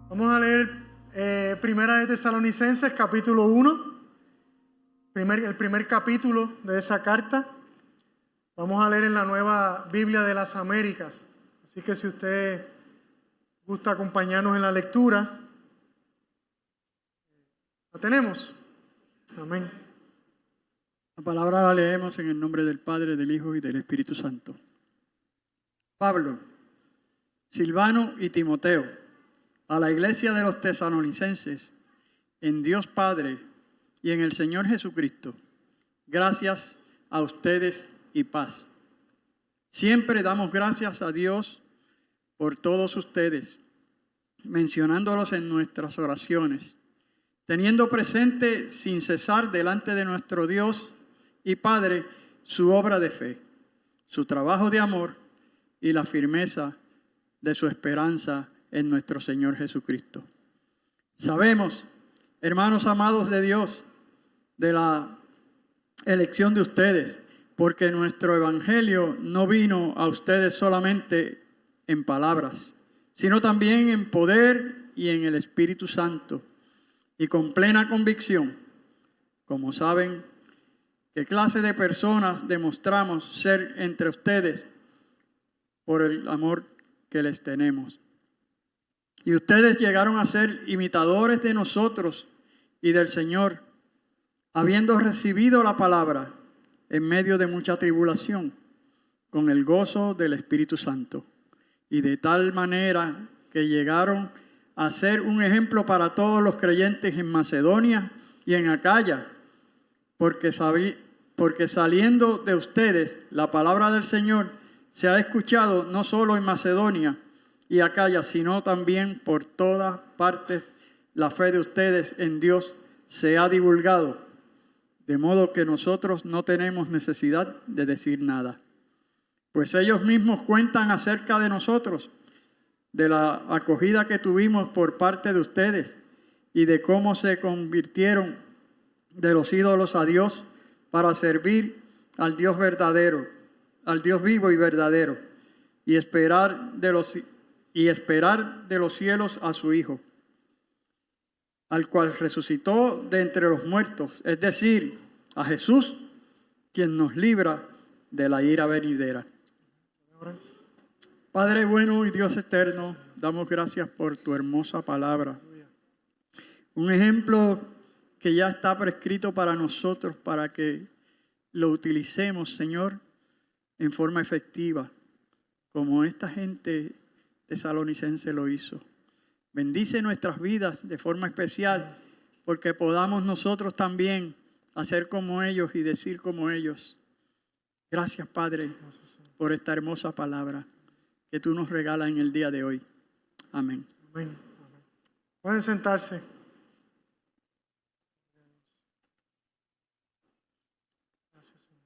Vamos a leer Primera de Tesalonicenses, capítulo 1, el primer capítulo de esa carta. Vamos a leer en la Nueva Biblia de las Américas. Así que si usted gusta acompañarnos en la lectura, la tenemos. Amén. La palabra la leemos en el nombre del Padre, del Hijo y del Espíritu Santo. Pablo, Silvano y Timoteo, a la iglesia de los tesalonicenses, en Dios Padre y en el Señor Jesucristo, gracias a ustedes y paz. Siempre damos gracias a Dios por todos ustedes, mencionándolos en nuestras oraciones, teniendo presente sin cesar delante de nuestro Dios y Padre su obra de fe, su trabajo de amor y la firmeza de su esperanza en nuestro Señor Jesucristo. Sabemos, hermanos amados de Dios, de la elección de ustedes, porque nuestro evangelio no vino a ustedes solamente en palabras, sino también en poder y en el Espíritu Santo, y con plena convicción, como saben, qué clase de personas demostramos ser entre ustedes por el amor que les tenemos. Y ustedes llegaron a ser imitadores de nosotros y del Señor, habiendo recibido la palabra en medio de mucha tribulación, con el gozo del Espíritu Santo, y de tal manera que llegaron a ser un ejemplo para todos los creyentes en Macedonia y en Acaya, porque saliendo de ustedes la palabra del Señor se ha escuchado no solo en Macedonia y Acaya, sino también por todas partes. La fe de ustedes en Dios se ha divulgado, de modo que nosotros no tenemos necesidad de decir nada. Pues ellos mismos cuentan acerca de nosotros, de la acogida que tuvimos por parte de ustedes y de cómo se convirtieron de los ídolos a Dios para servir al Dios verdadero, al Dios vivo y verdadero, y esperar de los cielos a su Hijo, al cual resucitó de entre los muertos, es decir, a Jesús, quien nos libra de la ira venidera. Padre bueno y Dios eterno, damos gracias por tu hermosa palabra. Un ejemplo que ya está prescrito para nosotros, para que lo utilicemos, Señor, en forma efectiva, como esta gente tesalonicense lo hizo. Bendice nuestras vidas de forma especial, porque podamos nosotros también hacer como ellos y decir como ellos. Gracias, Padre, por esta hermosa palabra que tú nos regalas en el día de hoy. Amén. Amén. Pueden sentarse. Gracias, Señor.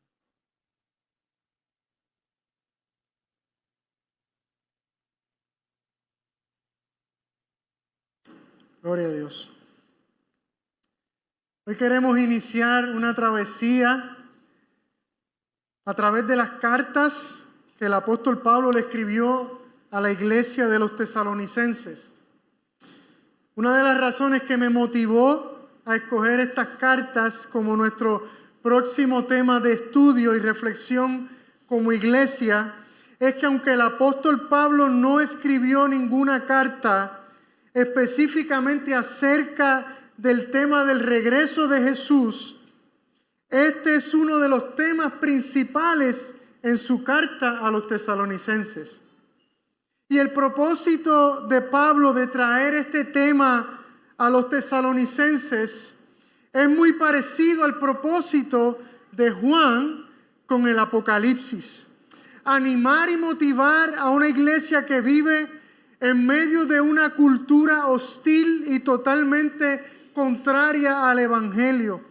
Gloria a Dios. Hoy queremos iniciar una travesía a través de las cartas que el apóstol Pablo le escribió a la iglesia de los tesalonicenses. Una de las razones que me motivó a escoger estas cartas como nuestro próximo tema de estudio y reflexión como iglesia es que aunque el apóstol Pablo no escribió ninguna carta específicamente acerca del tema del regreso de Jesús, este es uno de los temas principales en su carta a los tesalonicenses. Y el propósito de Pablo de traer este tema a los tesalonicenses es muy parecido al propósito de Juan con el Apocalipsis. Animar y motivar a una iglesia que vive en medio de una cultura hostil y totalmente contraria al Evangelio.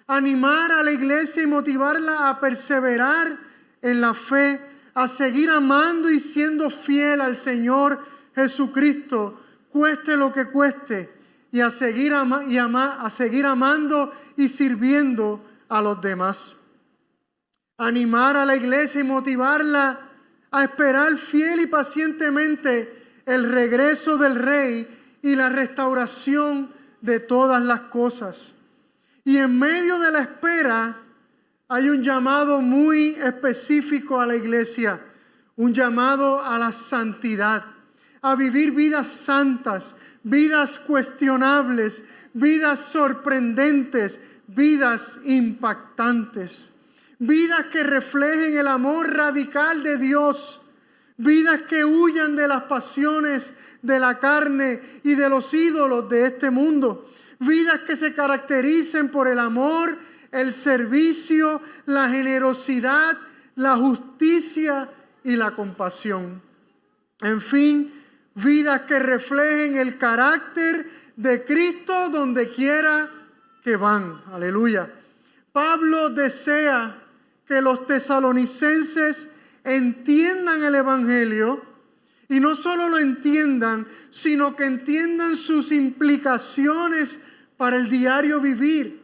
Animar a la iglesia y motivarla a perseverar en la fe, a seguir amando y siendo fiel al Señor Jesucristo, cueste lo que cueste, y a seguir amando y sirviendo a los demás. Animar a la iglesia y motivarla a esperar fiel y pacientemente el regreso del Rey y la restauración de todas las cosas. Y en medio de la espera hay un llamado muy específico a la iglesia, un llamado a la santidad, a vivir vidas santas, vidas cuestionables, vidas sorprendentes, vidas impactantes, vidas que reflejen el amor radical de Dios, vidas que huyan de las pasiones de la carne y de los ídolos de este mundo, vidas que se caractericen por el amor, el servicio, la generosidad, la justicia y la compasión. En fin, vidas que reflejen el carácter de Cristo donde quiera que van. Aleluya. Pablo desea que los tesalonicenses entiendan el Evangelio y no solo lo entiendan, sino que entiendan sus implicaciones para el diario vivir,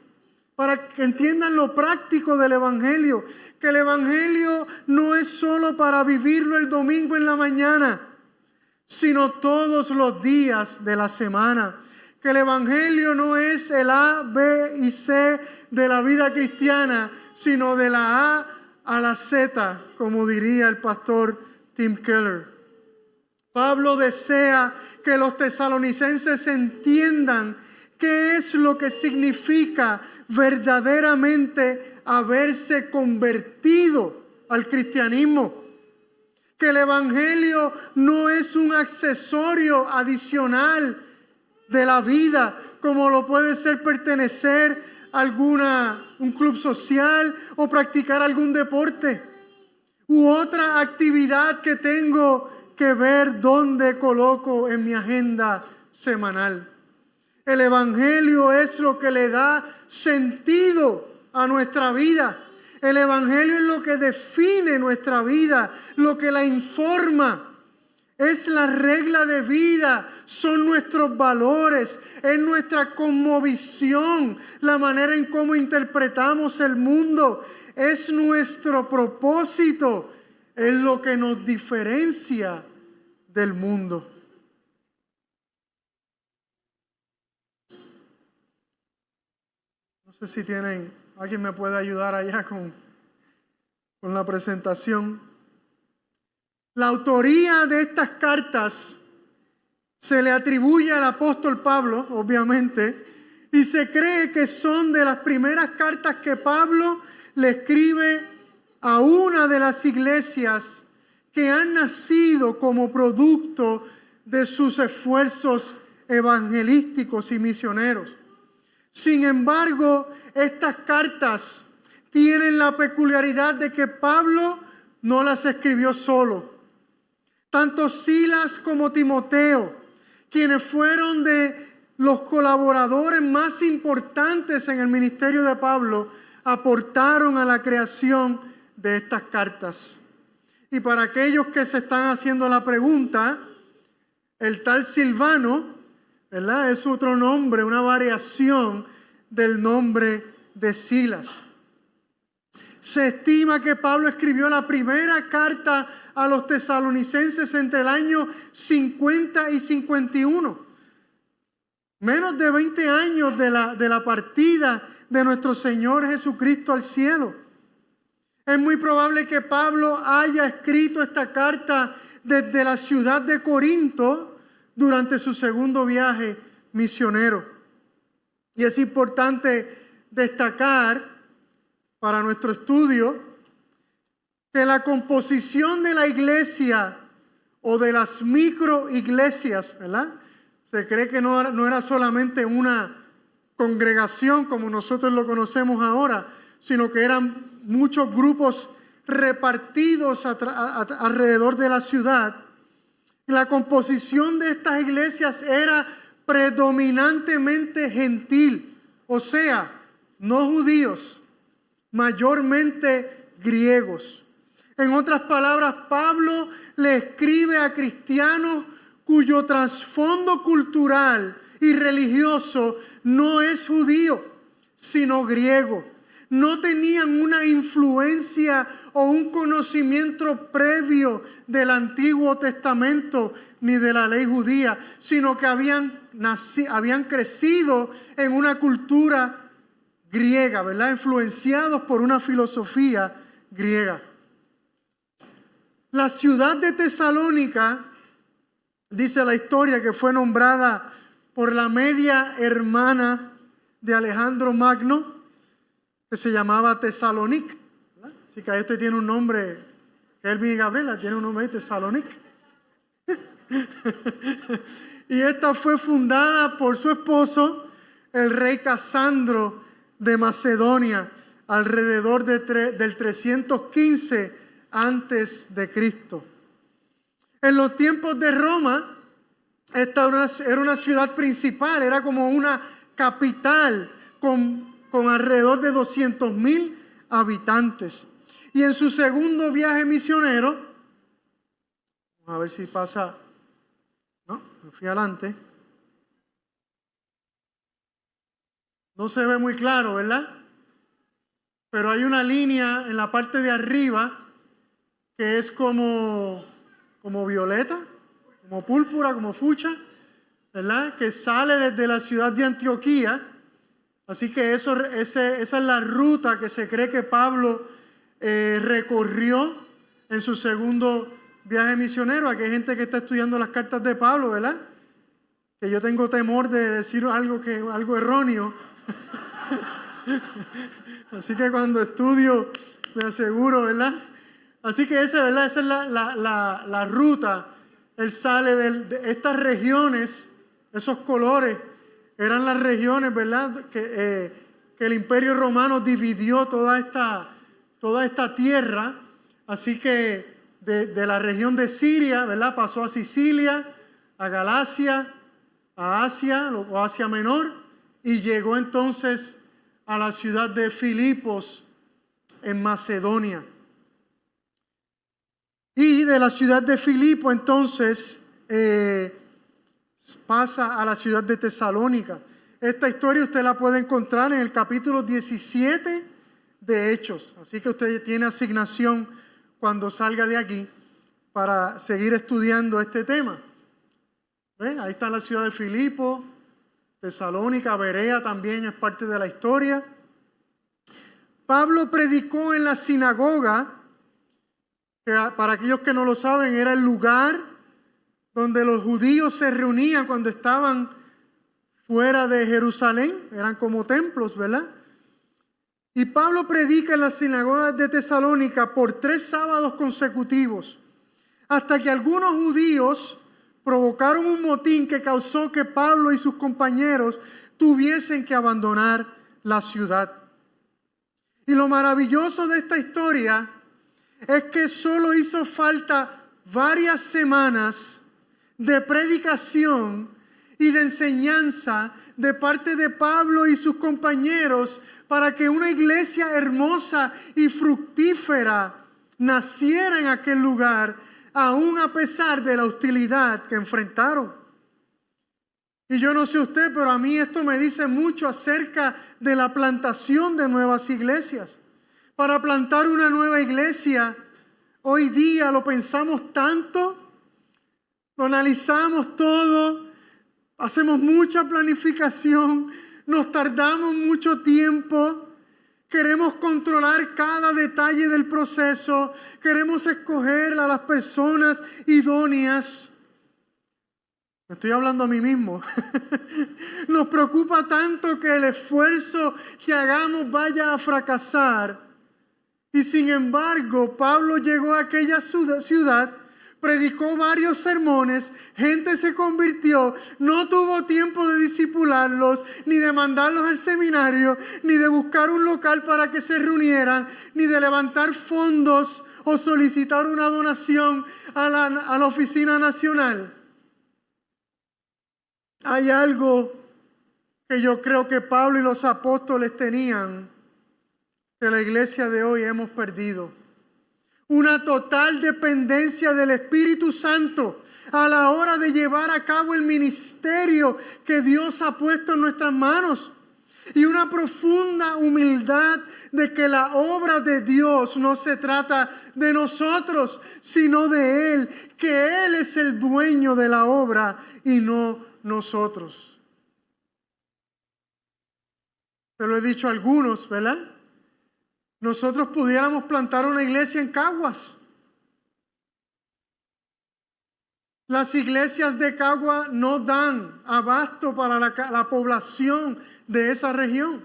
para que entiendan lo práctico del Evangelio, que el Evangelio no es solo para vivirlo el domingo en la mañana, sino todos los días de la semana. Que el Evangelio no es el A, B y C de la vida cristiana, sino de la A a la Z, como diría el pastor Tim Keller. Pablo desea que los tesalonicenses entiendan qué es lo que significa verdaderamente haberse convertido al cristianismo. Que el Evangelio no es un accesorio adicional de la vida, como lo puede ser pertenecer a un club social o practicar algún deporte u otra actividad que tengo que ver dónde coloco en mi agenda semanal. El Evangelio es lo que le da sentido a nuestra vida. El Evangelio es lo que define nuestra vida, lo que la informa. Es la regla de vida, son nuestros valores, es nuestra cosmovisión, la manera en cómo interpretamos el mundo, es nuestro propósito, es lo que nos diferencia del mundo. No sé si alguien me puede ayudar allá con la presentación. La autoría de estas cartas se le atribuye al apóstol Pablo, obviamente, y se cree que son de las primeras cartas que Pablo le escribe a una de las iglesias que han nacido como producto de sus esfuerzos evangelísticos y misioneros. Sin embargo, estas cartas tienen la peculiaridad de que Pablo no las escribió solo. Tanto Silas como Timoteo, quienes fueron de los colaboradores más importantes en el ministerio de Pablo, aportaron a la creación de estas cartas. Y para aquellos que se están haciendo la pregunta, el tal Silvano, ¿verdad?, es otro nombre, una variación del nombre de Silas. Se estima que Pablo escribió la primera carta a los tesalonicenses entre el año 50 y 51. Menos de 20 años de la partida de nuestro Señor Jesucristo al cielo. Es muy probable que Pablo haya escrito esta carta desde la ciudad de Corinto durante su segundo viaje misionero. Y es importante destacar para nuestro estudio que la composición de la iglesia o de las microiglesias, ¿verdad? Se cree que no era solamente una congregación como nosotros lo conocemos ahora, sino que eran muchos grupos repartidos alrededor de la ciudad. La composición de estas iglesias era predominantemente gentil, o sea, no judíos, mayormente griegos. En otras palabras, Pablo le escribe a cristianos cuyo trasfondo cultural y religioso no es judío, sino griego. no tenían una influencia o un conocimiento previo del Antiguo Testamento ni de la ley judía, sino que habían crecido en una cultura griega, ¿verdad? Influenciados por una filosofía griega. La ciudad de Tesalónica, dice la historia, que fue nombrada por la media hermana de Alejandro Magno, que se llamaba Tesalonic. Así que este tiene un nombre, Kelvin y Gabriela tiene un nombre, Tesalonic. Y esta fue fundada por su esposo, el rey Casandro de Macedonia, alrededor del 315 antes de Cristo. En los tiempos de Roma, esta era una ciudad principal, era como una capital con alrededor de 200,000 habitantes. Y en su segundo viaje misionero, vamos a ver si pasa, no, me fui adelante. No se ve muy claro, ¿verdad? Pero hay una línea en la parte de arriba que es como violeta, como púrpura, como fucha, ¿verdad? Que sale desde la ciudad de Antioquía. Así que esa es la ruta que se cree que Pablo recorrió en su segundo viaje misionero. Aquí hay gente que está estudiando las cartas de Pablo, ¿verdad? Que yo tengo temor de decir algo erróneo. Así que cuando estudio me aseguro, ¿verdad? Así que esa es la ruta. Él sale de estas regiones, esos colores, eran las regiones, ¿verdad? Que el Imperio Romano dividió toda esta tierra. Así que de la región de Siria, ¿verdad? Pasó a Sicilia, a Galacia, a Asia o Asia Menor, y llegó entonces a la ciudad de Filipos en Macedonia. Y de la ciudad de Filipo entonces pasa a la ciudad de Tesalónica. Esta historia usted la puede encontrar en el capítulo 17 de Hechos. Así que usted tiene asignación cuando salga de aquí para seguir estudiando este tema. ¿Ven? Ahí está la ciudad de Filipo, Tesalónica, Berea también es parte de la historia. Pablo predicó en la sinagoga, que para aquellos que no lo saben era el lugar donde los judíos se reunían cuando estaban fuera de Jerusalén, eran como templos, ¿verdad? Y Pablo predica en la sinagoga de Tesalónica por 3 sábados consecutivos, hasta que algunos judíos provocaron un motín que causó que Pablo y sus compañeros tuviesen que abandonar la ciudad. Y lo maravilloso de esta historia es que solo hizo falta varias semanas de predicación y de enseñanza de parte de Pablo y sus compañeros para que una iglesia hermosa y fructífera naciera en aquel lugar, aún a pesar de la hostilidad que enfrentaron. Y yo no sé usted, pero a mí esto me dice mucho acerca de la plantación de nuevas iglesias. Para plantar una nueva iglesia, hoy día lo pensamos tanto, lo analizamos todo, hacemos mucha planificación, nos tardamos mucho tiempo, queremos controlar cada detalle del proceso, queremos escoger a las personas idóneas. Me estoy hablando a mí mismo. Nos preocupa tanto que el esfuerzo que hagamos vaya a fracasar. Y sin embargo, Pablo llegó a aquella ciudad, predicó varios sermones, gente se convirtió, no tuvo tiempo de discipularlos, ni de mandarlos al seminario, ni de buscar un local para que se reunieran, ni de levantar fondos o solicitar una donación a la oficina nacional. Hay algo que yo creo que Pablo y los apóstoles tenían, que la iglesia de hoy hemos perdido. Una total dependencia del Espíritu Santo a la hora de llevar a cabo el ministerio que Dios ha puesto en nuestras manos. y una profunda humildad de que la obra de Dios no se trata de nosotros, sino de Él, que Él es el dueño de la obra y no nosotros. Te lo he dicho a algunos, ¿verdad? Nosotros pudiéramos plantar una iglesia en Caguas. Las iglesias de Caguas no dan abasto para la población de esa región.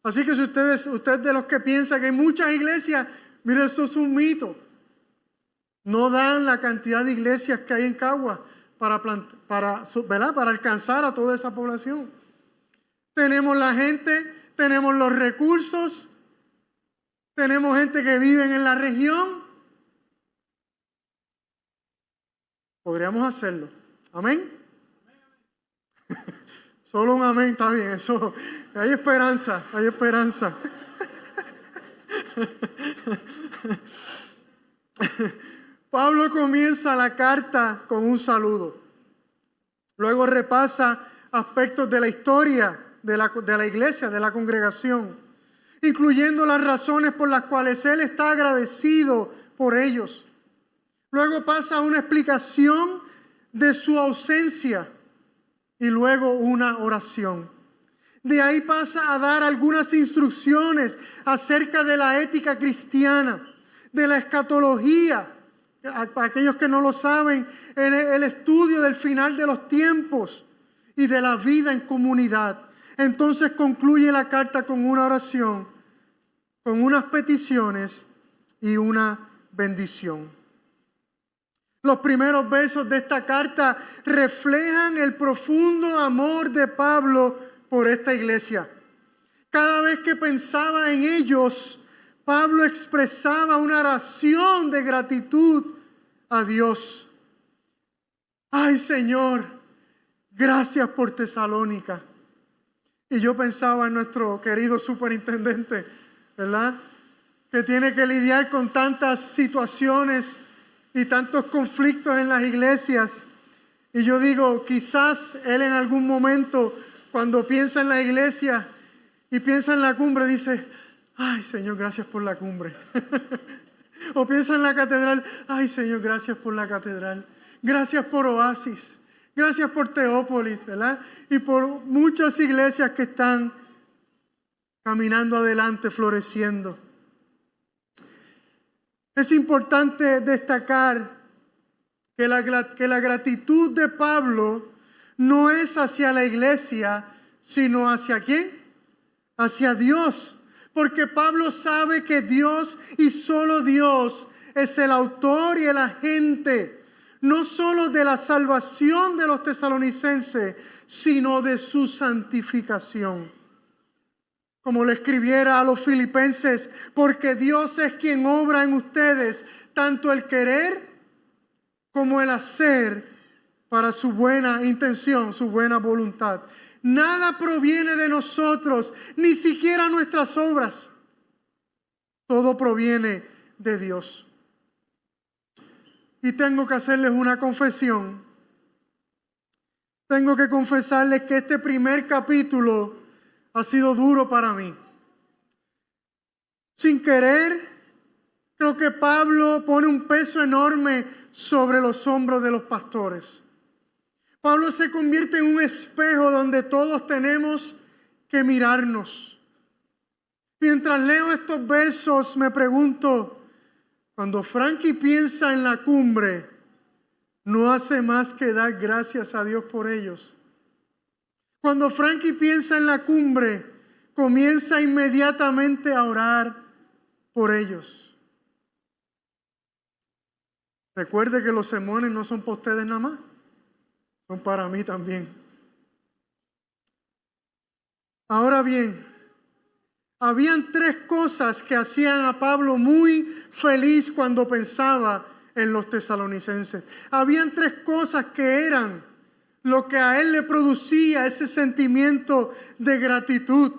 Así que si usted de los que piensa que hay muchas iglesias, mire, eso es un mito. No dan la cantidad de iglesias que hay en Caguas para alcanzar a toda esa población. Tenemos la gente, tenemos los recursos, tenemos gente que vive en la región. Podríamos hacerlo. ¿Amén? Solo un amén está bien. Eso, hay esperanza, hay esperanza. Pablo comienza la carta con un saludo. Luego repasa aspectos de la historia de la iglesia, de la congregación, incluyendo las razones por las cuales él está agradecido por ellos. Luego pasa a una explicación de su ausencia y luego una oración. De ahí pasa a dar algunas instrucciones acerca de la ética cristiana, de la escatología. Para aquellos que no lo saben, el estudio del final de los tiempos y de la vida en comunidad. Entonces concluye la carta con una oración, con unas peticiones y una bendición. Los primeros versos de esta carta reflejan el profundo amor de Pablo por esta iglesia. Cada vez que pensaba en ellos, Pablo expresaba una oración de gratitud a Dios. Ay, Señor, gracias por Tesalónica. Y yo pensaba en nuestro querido superintendente, ¿verdad? Que tiene que lidiar con tantas situaciones y tantos conflictos en las iglesias. Y yo digo, quizás él en algún momento, cuando piensa en la iglesia y piensa en la cumbre, dice, ay, Señor, gracias por la cumbre. O piensa en la catedral, ay, Señor, gracias por la catedral. Gracias por Oasis. Gracias por Teópolis, ¿verdad? Y por muchas iglesias que están caminando adelante, floreciendo. Es importante destacar que la gratitud de Pablo no es hacia la iglesia, sino hacia ¿quién? Hacia Dios. Porque Pablo sabe que Dios y solo Dios es el autor y el agente, no solo de la salvación de los tesalonicenses, sino de su santificación. Como le escribiera a los filipenses, porque Dios es quien obra en ustedes tanto el querer como el hacer para su buena intención, su buena voluntad. Nada proviene de nosotros, ni siquiera nuestras obras. Todo proviene de Dios. Y tengo que hacerles una confesión. Tengo que confesarles que este primer capítulo ha sido duro para mí. Sin querer, creo que Pablo pone un peso enorme sobre los hombros de los pastores. Pablo se convierte en un espejo donde todos tenemos que mirarnos. Mientras leo estos versos me pregunto, cuando Frankie piensa en la cumbre, no hace más que dar gracias a Dios por ellos. Cuando Frankie piensa en la cumbre, comienza inmediatamente a orar por ellos. Recuerde que los sermones no son para ustedes nada más, son para mí también. Ahora bien, habían tres cosas que hacían a Pablo muy feliz cuando pensaba en los tesalonicenses. Habían tres cosas que eran lo que a él le producía ese sentimiento de gratitud.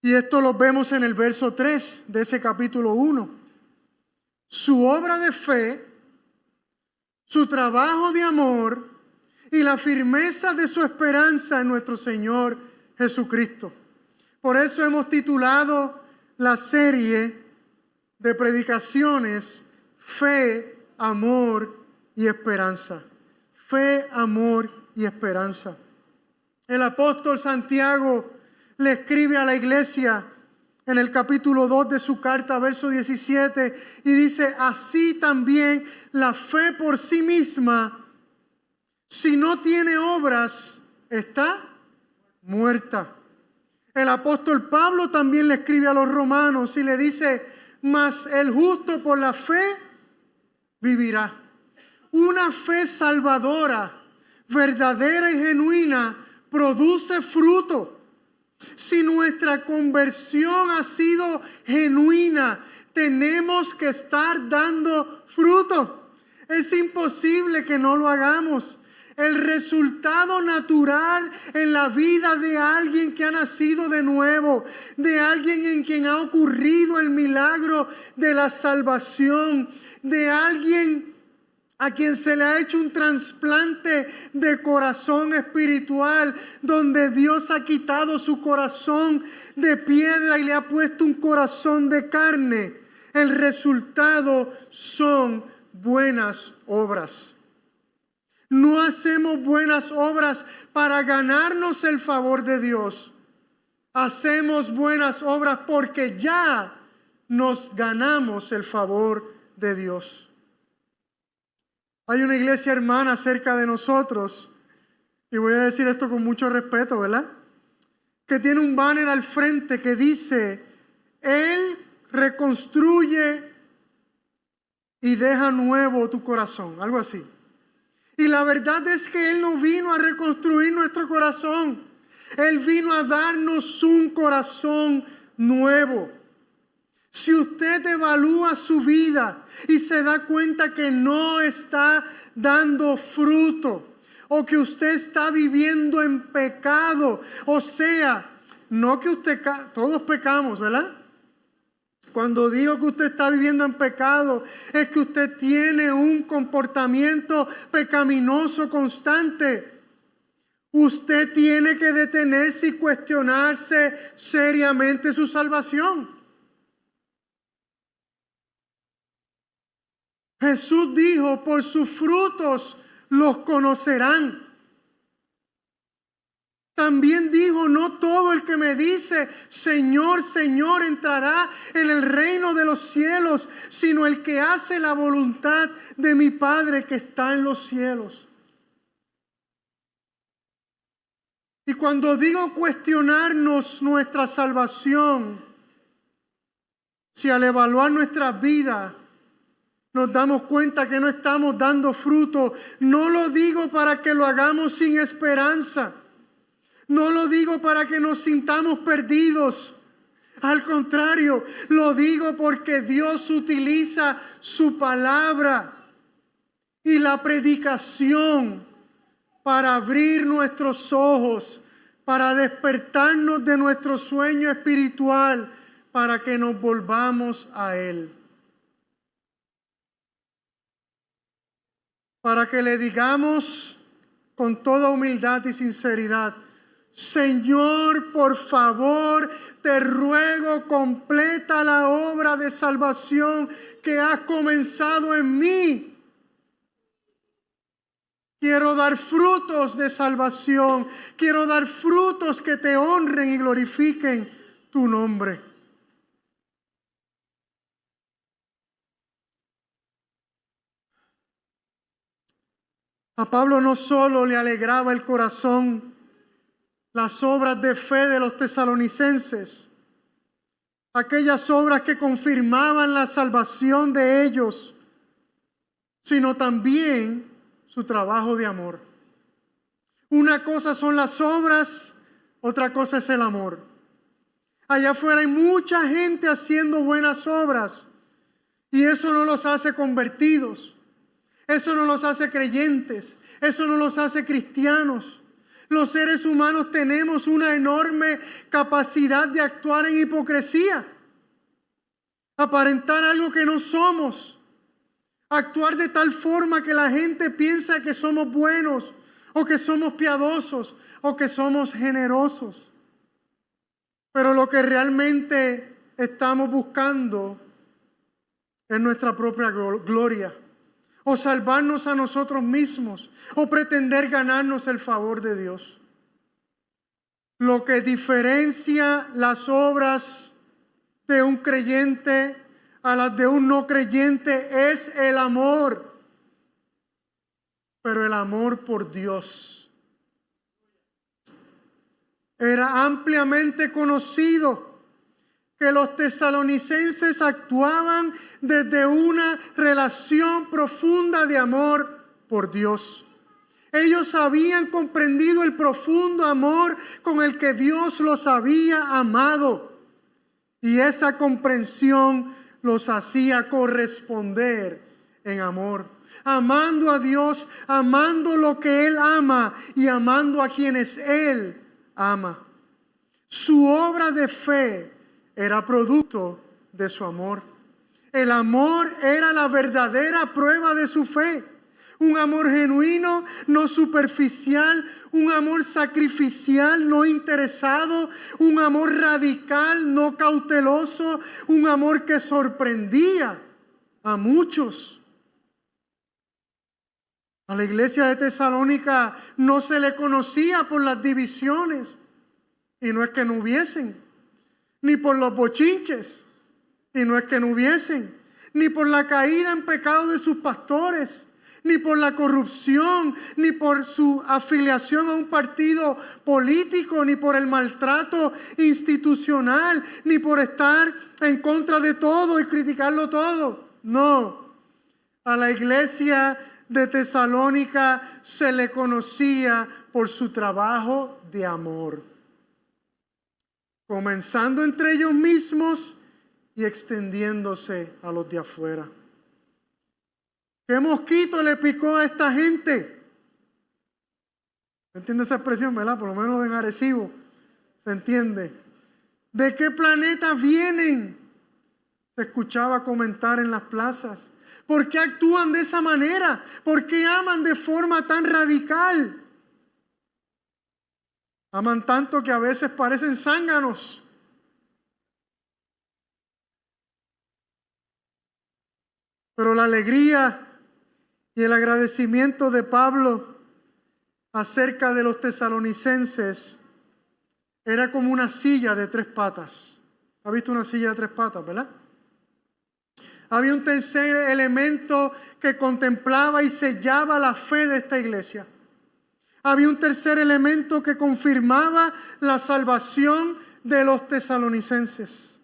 Y esto lo vemos en el verso 3 de ese capítulo 1. Su obra de fe, su trabajo de amor y la firmeza de su esperanza en nuestro Señor Jesucristo. Por eso hemos titulado la serie de predicaciones Fe, Amor y Esperanza. Fe, amor y esperanza. El apóstol Santiago le escribe a la iglesia en el capítulo 2 de su carta, verso 17, y dice: así también la fe por sí misma, si no tiene obras, está muerta. El apóstol Pablo también le escribe a los romanos y le dice: mas el justo por la fe vivirá. Una fe salvadora, verdadera y genuina, produce fruto. Si nuestra conversión ha sido genuina, tenemos que estar dando fruto. Es imposible que no lo hagamos. El resultado natural en la vida de alguien que ha nacido de nuevo, de alguien en quien ha ocurrido el milagro de la salvación, de alguien a quien se le ha hecho un trasplante de corazón espiritual, donde Dios ha quitado su corazón de piedra y le ha puesto un corazón de carne. El resultado son buenas obras. No hacemos buenas obras para ganarnos el favor de Dios. Hacemos buenas obras porque ya nos ganamos el favor de Dios. Hay una iglesia hermana cerca de nosotros, y voy a decir esto con mucho respeto, ¿verdad? Que tiene un banner al frente que dice: Él reconstruye y deja nuevo tu corazón, algo así. Y la verdad es que Él no vino a reconstruir nuestro corazón. Él vino a darnos un corazón nuevo. Si usted evalúa su vida y se da cuenta que no está dando fruto, o que usted está viviendo en pecado, o sea, no que usted, todos pecamos, ¿verdad? Cuando digo que usted está viviendo en pecado, es que usted tiene un comportamiento pecaminoso constante. Usted tiene que detenerse y cuestionarse seriamente su salvación. Jesús dijo: por sus frutos los conocerán. También dijo: no todo el que me dice Señor, Señor entrará en el reino de los cielos, sino el que hace la voluntad de mi Padre que está en los cielos. Y cuando digo cuestionarnos nuestra salvación, si al evaluar nuestras vidas nos damos cuenta que no estamos dando fruto, no lo digo para que lo hagamos sin esperanza. No lo digo para que nos sintamos perdidos. Al contrario, lo digo porque Dios utiliza su palabra y la predicación para abrir nuestros ojos, para despertarnos de nuestro sueño espiritual, para que nos volvamos a Él. Para que le digamos con toda humildad y sinceridad: Señor, por favor, te ruego, completa la obra de salvación que has comenzado en mí. Quiero dar frutos de salvación. Quiero dar frutos que te honren y glorifiquen tu nombre. A Pablo no solo le alegraba el corazón las obras de fe de los tesalonicenses, aquellas obras que confirmaban la salvación de ellos, sino también su trabajo de amor. Una cosa son las obras, otra cosa es el amor. Allá afuera hay mucha gente haciendo buenas obras y eso no los hace convertidos, eso no los hace creyentes, eso no los hace cristianos. Los seres humanos tenemos una enorme capacidad de actuar en hipocresía, aparentar algo que no somos, actuar de tal forma que la gente piensa que somos buenos, o que somos piadosos, o que somos generosos. Pero lo que realmente estamos buscando es nuestra propia gloria, o salvarnos a nosotros mismos, o pretender ganarnos el favor de Dios. Lo que diferencia las obras de un creyente a las de un no creyente es el amor, pero el amor por Dios. Era ampliamente conocido que los tesalonicenses actuaban desde una relación profunda de amor por Dios. Ellos habían comprendido el profundo amor con el que Dios los había amado, y esa comprensión los hacía corresponder en amor, amando a Dios, amando lo que Él ama y amando a quienes Él ama. Su obra de fe era producto de su amor. El amor era la verdadera prueba de su fe. Un amor genuino, no superficial, un amor sacrificial, no interesado, un amor radical, no cauteloso, un amor que sorprendía a muchos. A la iglesia de Tesalónica no se le conocía por las divisiones, y no es que no hubiesen, ni por los bochinches, y no es que no hubiesen, ni por la caída en pecado de sus pastores, ni por la corrupción, ni por su afiliación a un partido político, ni por el maltrato institucional, ni por estar en contra de todo y criticarlo todo. No, a la iglesia de Tesalónica se le conocía por su trabajo de amor, comenzando entre ellos mismos y extendiéndose a los de afuera. ¿Qué mosquito le picó a esta gente? ¿Se entiende esa expresión, verdad? Por lo menos en Arecibo se entiende. ¿De qué planeta vienen? Se escuchaba comentar en las plazas. ¿Por qué actúan de esa manera? ¿Por qué aman de forma tan radical? Aman tanto que a veces parecen zánganos. Pero la alegría y el agradecimiento de Pablo acerca de los tesalonicenses era como una silla de 3 patas. ¿Ha visto una silla de 3 patas, verdad? Había un tercer elemento que contemplaba y sellaba la fe de esta iglesia. Había un tercer elemento que confirmaba la salvación de los tesalonicenses: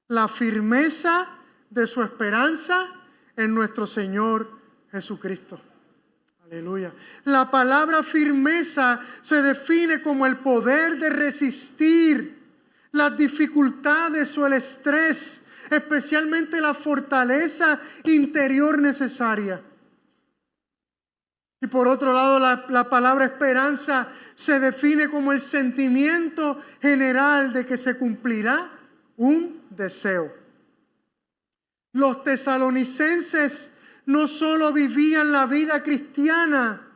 la firmeza de su esperanza en nuestro Señor Jesucristo. Aleluya. La palabra firmeza se define como el poder de resistir las dificultades o el estrés, especialmente la fortaleza interior necesaria. Y por otro lado, la palabra esperanza se define como el sentimiento general de que se cumplirá un deseo. Los tesalonicenses no solo vivían la vida cristiana,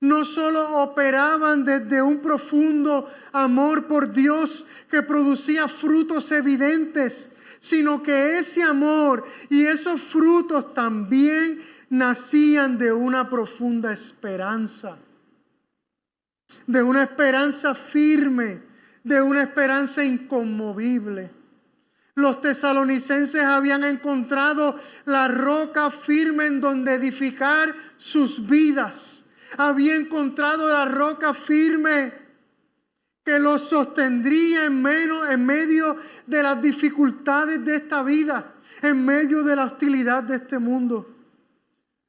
no solo operaban desde un profundo amor por Dios que producía frutos evidentes, sino que ese amor y esos frutos también nacían de una profunda esperanza, de una esperanza firme, de una esperanza inconmovible. Los tesalonicenses habían encontrado la roca firme en donde edificar sus vidas. Habían encontrado la roca firme que los sostendría en medio de las dificultades de esta vida, en medio de la hostilidad de este mundo.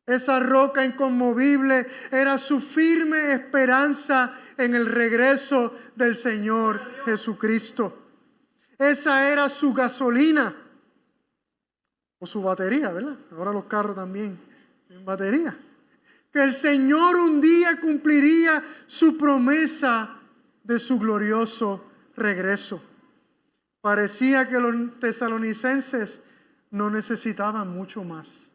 Esa roca inconmovible era su firme esperanza en el regreso del Señor Jesucristo. Esa era su gasolina o su batería, ¿verdad? Ahora los carros también tienen batería. Que el Señor un día cumpliría su promesa de su glorioso regreso. Parecía que los tesalonicenses no necesitaban mucho más.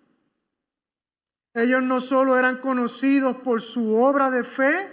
Ellos no solo eran conocidos por su obra de fe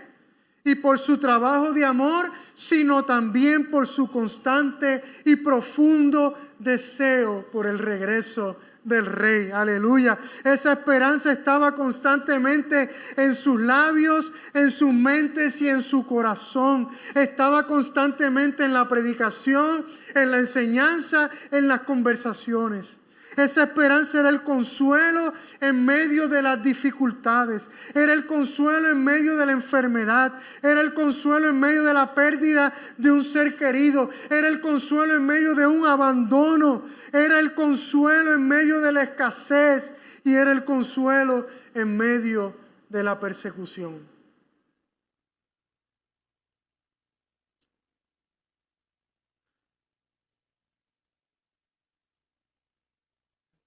y por su trabajo de amor, sino también por su constante y profundo deseo por el regreso del Rey. Aleluya. Esa esperanza estaba constantemente en sus labios, en sus mentes y en su corazón. Estaba constantemente en la predicación, en la enseñanza, en las conversaciones. Esa esperanza era el consuelo en medio de las dificultades, era el consuelo en medio de la enfermedad, era el consuelo en medio de la pérdida de un ser querido, era el consuelo en medio de un abandono, era el consuelo en medio de la escasez y era el consuelo en medio de la persecución.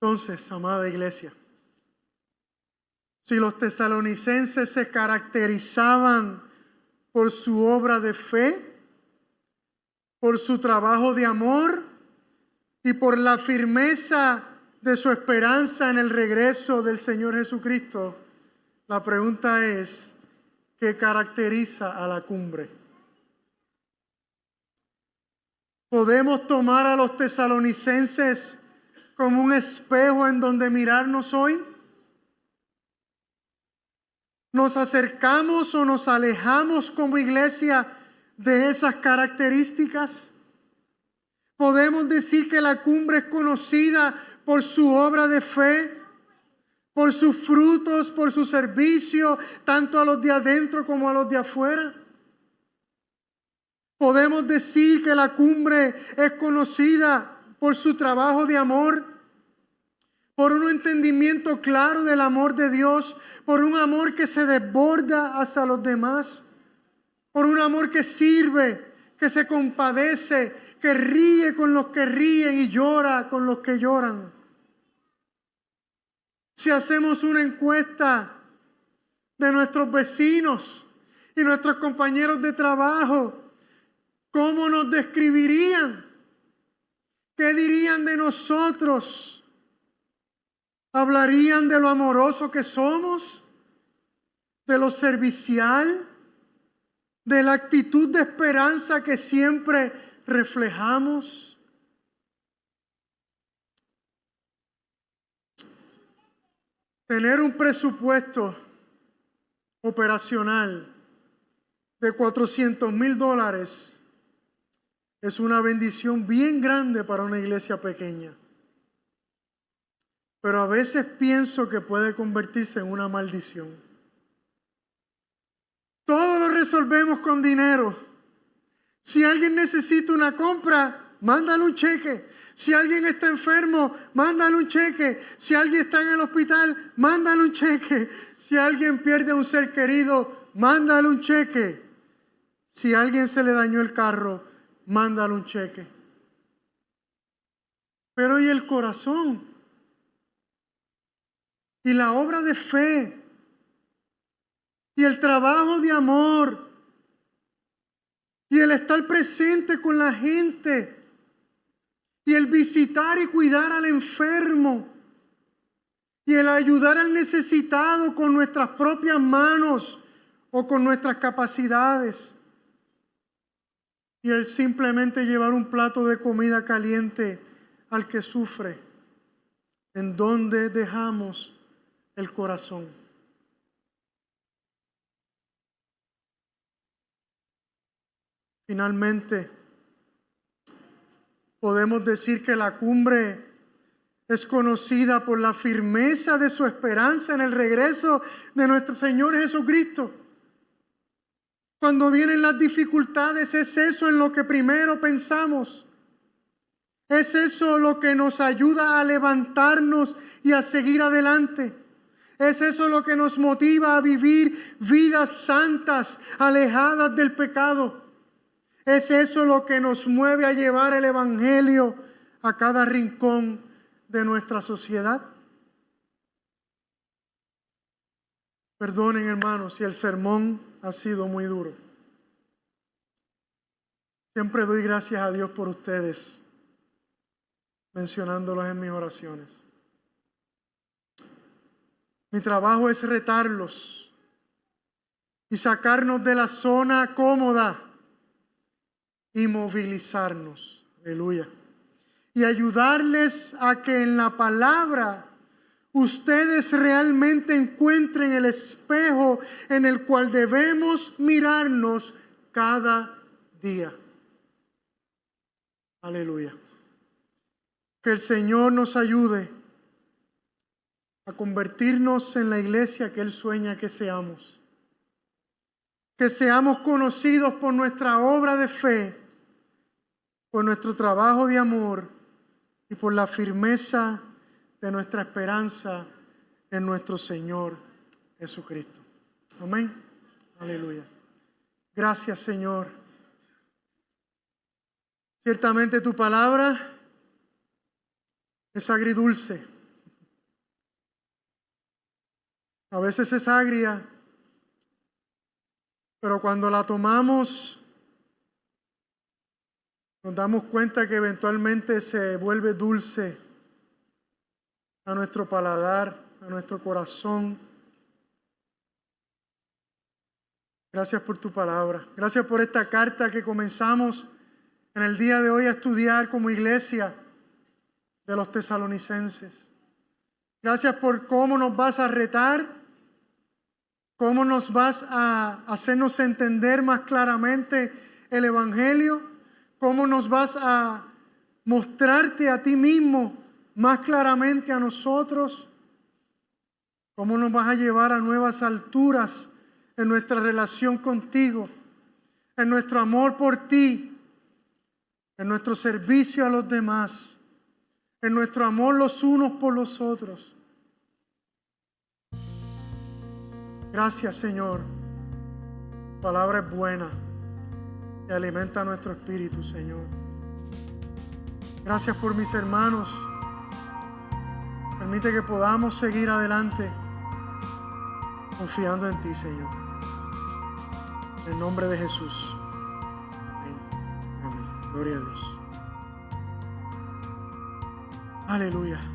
Entonces, amada iglesia, si los tesalonicenses se caracterizaban por su obra de fe, por su trabajo de amor y por la firmeza de su esperanza en el regreso del Señor Jesucristo, la pregunta es, ¿qué caracteriza a la cumbre? ¿Podemos tomar a los tesalonicenses como un espejo en donde mirarnos hoy? ¿Nos acercamos o nos alejamos como iglesia de esas características? ¿Podemos decir que la cumbre es conocida por su obra de fe, por sus frutos, por su servicio, tanto a los de adentro como a los de afuera? ¿Podemos decir que la cumbre es conocida por su trabajo de amor, por un entendimiento claro del amor de Dios, por un amor que se desborda hacia los demás, por un amor que sirve, que se compadece, que ríe con los que ríen y llora con los que lloran? Si hacemos una encuesta de nuestros vecinos y nuestros compañeros de trabajo, ¿cómo nos describirían? ¿Qué dirían de nosotros? ¿Hablarían de lo amoroso que somos? ¿De lo servicial? ¿De la actitud de esperanza que siempre reflejamos? Tener un presupuesto operacional de $400,000 es una bendición bien grande para una iglesia pequeña. Pero a veces pienso que puede convertirse en una maldición. Todo lo resolvemos con dinero. Si alguien necesita una compra, mándale un cheque. Si alguien está enfermo, mándale un cheque. Si alguien está en el hospital, mándale un cheque. Si alguien pierde a un ser querido, mándale un cheque. Si a alguien se le dañó el carro, mándale un cheque. Pero ¿y el corazón? Y la obra de fe. Y el trabajo de amor. Y el estar presente con la gente. Y el visitar y cuidar al enfermo. Y el ayudar al necesitado con nuestras propias manos o con nuestras capacidades. Y el simplemente llevar un plato de comida caliente al que sufre. ¿En dónde dejamos el corazón? Finalmente, podemos decir que la cumbre es conocida por la firmeza de su esperanza en el regreso de nuestro Señor Jesucristo. Cuando vienen las dificultades, es eso en lo que primero pensamos. Es eso lo que nos ayuda a levantarnos y a seguir adelante. Es eso lo que nos motiva a vivir vidas santas, alejadas del pecado. Es eso lo que nos mueve a llevar el evangelio a cada rincón de nuestra sociedad. Perdonen, hermanos, si el sermón ha sido muy duro. Siempre doy gracias a Dios por ustedes, mencionándolos en mis oraciones. Mi trabajo es retarlos y sacarnos de la zona cómoda y movilizarnos. Aleluya. Y ayudarles a que en la palabra ustedes realmente encuentren el espejo en el cual debemos mirarnos cada día. Aleluya. Que el Señor nos ayude a convertirnos en la iglesia que Él sueña que seamos. Que seamos conocidos por nuestra obra de fe, por nuestro trabajo de amor y por la firmeza de nuestra esperanza en nuestro Señor Jesucristo. Amén. Aleluya. Gracias, Señor. Ciertamente tu palabra es agridulce. A veces es agria, pero cuando la tomamos, nos damos cuenta que eventualmente se vuelve dulce a nuestro paladar, a nuestro corazón. Gracias por tu palabra. Gracias por esta carta que comenzamos en el día de hoy a estudiar como iglesia de los tesalonicenses. Gracias por cómo nos vas a retar, cómo nos vas a hacernos entender más claramente el Evangelio, cómo nos vas a mostrarte a ti mismo más claramente a nosotros, cómo nos vas a llevar a nuevas alturas en nuestra relación contigo, en nuestro amor por ti, en nuestro servicio a los demás, en nuestro amor los unos por los otros. Gracias, Señor. Tu palabra es buena y alimenta nuestro espíritu, Señor. Gracias por mis hermanos. Permite que podamos seguir adelante confiando en ti, Señor. En el nombre de Jesús. Amén. Amén. Gloria a Dios. Aleluya.